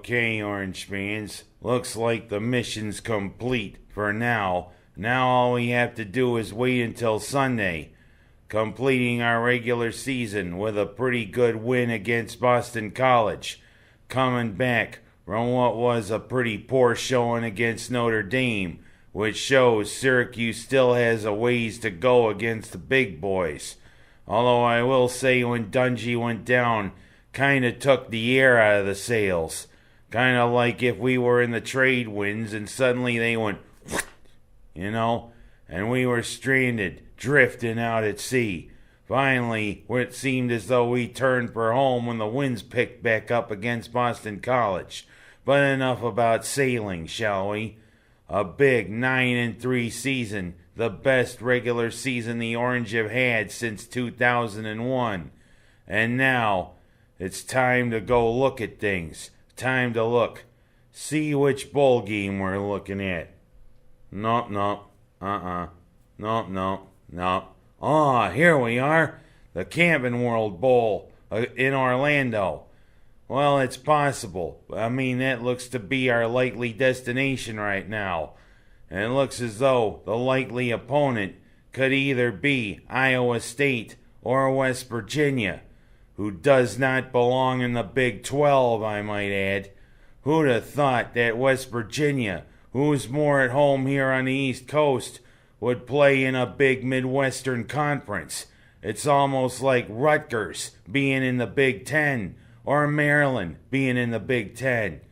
Okay, Orange fans. Looks like the mission's complete for now. Now all we have to do is wait until Sunday, completing our regular season with a pretty good win against Boston College, coming back from what was a pretty poor showing against Notre Dame, which shows Syracuse still has a ways to go against the big boys. Although I will say when Dungy went down, kinda took the air out of the sails. Kinda like if we were in the trade winds and suddenly they went, and we were stranded, drifting out at sea. Finally, it seemed as though we turned for home when the winds picked back up against Boston College. But enough about sailing, shall we? A big 9-3 season, the best regular season the Orange have had since 2001. And now, it's time to go look at things. Time to look. See which bowl game we're looking at. Nope. Ah, here we are. The Camping World Bowl in Orlando. Well, it's possible. I mean, that looks to be our likely destination right now. And it looks as though the likely opponent could either be Iowa State or West Virginia, who does not belong in the Big 12, I might add. Who'd have thought that West Virginia, who's more at home here on the East Coast, would play in a big Midwestern conference? It's almost like Rutgers being in the Big 10 or Maryland being in the Big 10.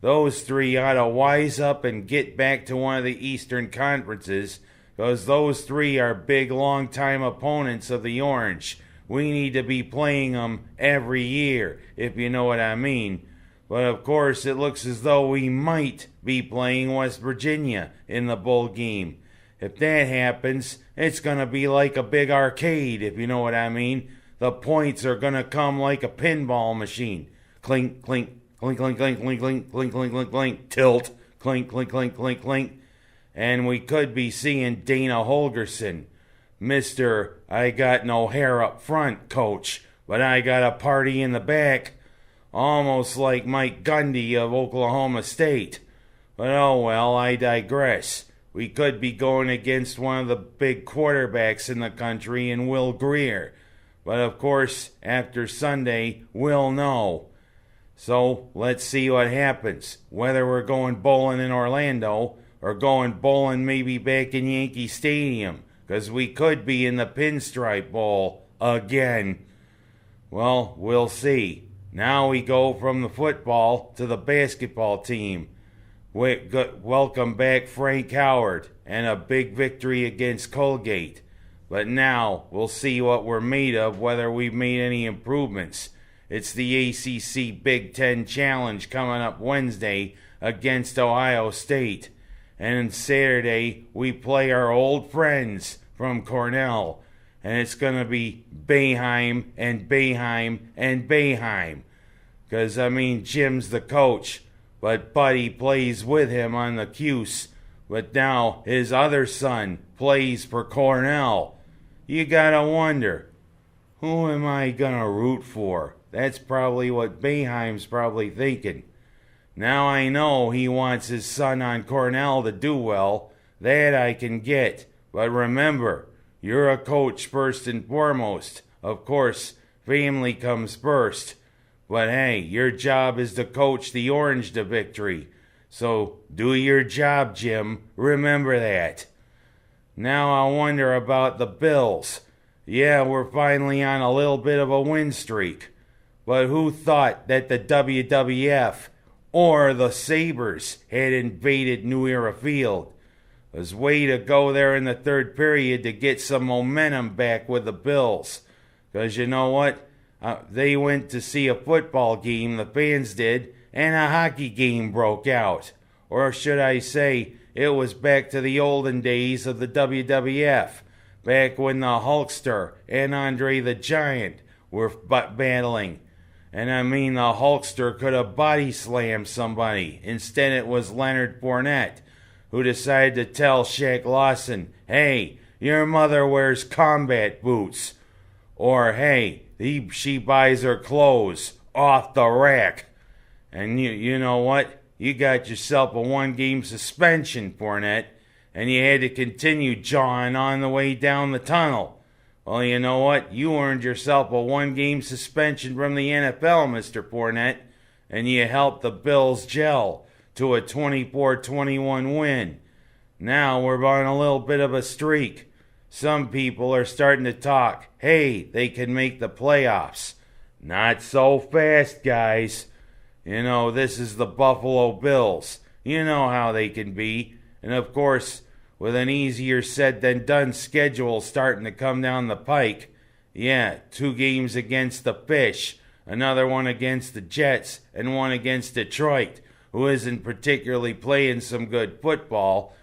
Those three ought to wise up and get back to one of the Eastern conferences, because those three are big long-time opponents of the Orange. We need to be playing them every year, if you know what I mean. But of course, it looks as though we might be playing West Virginia in the bowl game. If that happens, it's going to be like a big arcade, if you know what I mean. The points are going to come like a pinball machine. Clink, clink, clink, clink, clink, clink, clink, clink, clink, clink, clink, tilt, clink, clink, clink, clink, clink. And we could be seeing Dana Holgerson, Mr. I got no hair up front coach, but I got a party in the back. Almost like Mike Gundy of Oklahoma State. But oh well, I digress. We could be going against one of the big quarterbacks in the country in Will Greer. But of course, after Sunday, we'll know. So let's see what happens. Whether we're going bowling in Orlando or going bowling maybe back in Yankee Stadium. Because we could be in the Pinstripe Bowl again. Well, we'll see. Now we go from the football to the basketball team. Welcome back Frank Howard and a big victory against Colgate. But now we'll see what we're made of, whether we've made any improvements. It's the ACC Big Ten Challenge coming up Wednesday against Ohio State. And Saturday we play our old friends from Cornell. And it's going to be Boeheim and Boeheim and Boeheim. Because, Jim's the coach, but Buddy plays with him on the Cuse. But now his other son plays for Cornell. You gotta wonder, who am I going to root for? That's probably what Boeheim's probably thinking. Now I know he wants his son on Cornell to do well. That I can get. But remember, you're a coach first and foremost. Of course, family comes first. But hey, your job is to coach the Orange to victory. So do your job, Jim. Remember that. Now I wonder about the Bills. Yeah, we're finally on a little bit of a win streak. But who thought that the WWF or the Sabres had invaded New Era Field? It was way to go there in the third period to get some momentum back with the Bills. Because you know what? They went to see a football game, the fans did, and a hockey game broke out. Or should I say, it was back to the olden days of the WWF, back when the Hulkster and Andre the Giant were battling. And the Hulkster could have body slammed somebody. Instead it was Leonard Fournette, who decided to tell Shaq Lawson, hey, your mother wears combat boots. Or, hey, she buys her clothes off the rack. And you know what? You got yourself a 1-game suspension, Fournette, and you had to continue jawing on the way down the tunnel. Well, you know what? You earned yourself a 1-game suspension from the NFL, Mr. Fournette, and you helped the Bills gel to a 24-21 win. Now we're on a little bit of a streak. Some people are starting to talk, hey, they can make the playoffs. Not so fast, guys. You know, this is the Buffalo Bills. You know how they can be. And of course, with an easier said than done schedule starting to come down the pike, 2 games against the Fish, another one against the Jets, and one against Detroit, who isn't particularly playing some good football,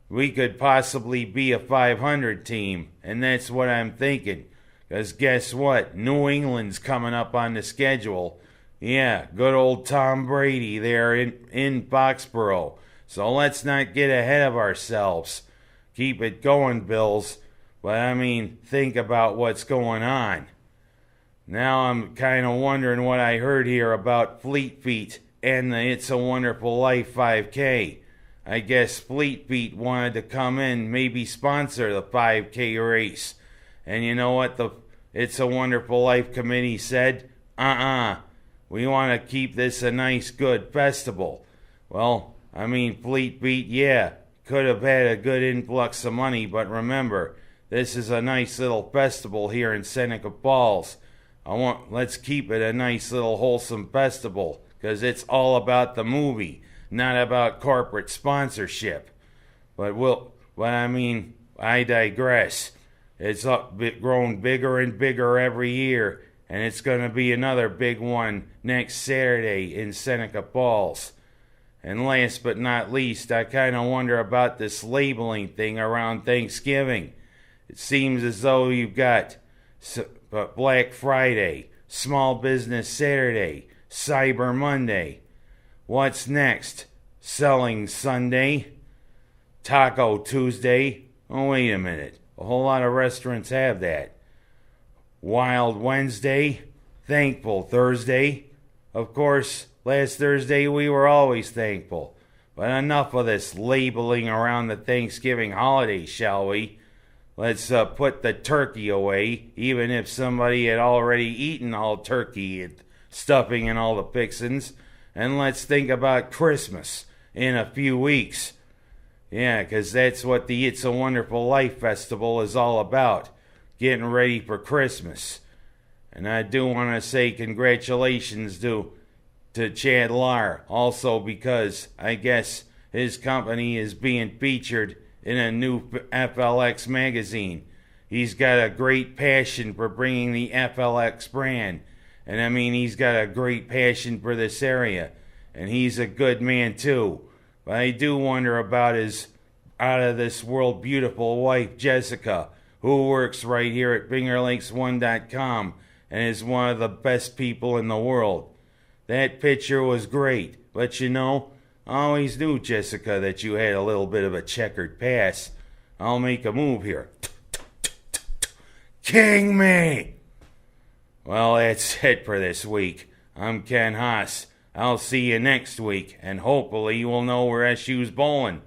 we could possibly be a 500 team. And that's what I'm thinking. Because guess what? New England's coming up on the schedule. Yeah, good old Tom Brady there in Foxborough. So let's not get ahead of ourselves. Keep it going, Bills. But I mean, think about what's going on. Now I'm kind of wondering what I heard here about Fleet Feet and the It's a Wonderful Life 5K. I guess Fleet Feet wanted to come in, maybe sponsor the 5K race. And you know what the It's a Wonderful Life committee said? We want to keep this a nice, good festival. Well, I mean, Fleet Feet, could have had a good influx of money, but remember, this is a nice little festival here in Seneca Falls. Let's keep it a nice little wholesome festival, because it's all about the movie, not about corporate sponsorship. But I digress. It's grown bigger and bigger every year, and it's going to be another big one next Saturday in Seneca Falls. And last but not least, I kind of wonder about this labeling thing around Thanksgiving. It seems as though you've got Black Friday, Small Business Saturday, Cyber Monday. What's next? Selling Sunday? Taco Tuesday? Oh, wait a minute. A whole lot of restaurants have that. Wild Wednesday? Thankful Thursday? Of course, last Thursday we were always thankful. But enough of this labeling around the Thanksgiving holiday, shall we? Let's put the turkey away, even if somebody had already eaten all turkey and stuffing and all the fixins. And let's think about Christmas in a few weeks. Yeah, 'cause that's what the It's a Wonderful Life Festival is all about. Getting ready for Christmas. And I do want to say congratulations to Chad Larr, also because I guess his company is being featured in a new FLX magazine. He's got a great passion for bringing the FLX brand. And I mean, he's got a great passion for this area. And he's a good man too. But I do wonder about his out-of-this-world beautiful wife, Jessica, who works right here at FingerLakes1.com and is one of the best people in the world. That picture was great, but you know, I always knew, Jessica, that you had a little bit of a checkered past. I'll make a move here. King me! Well, that's it for this week. I'm Ken Haas. I'll see you next week, and hopefully you will know where SU's bowling.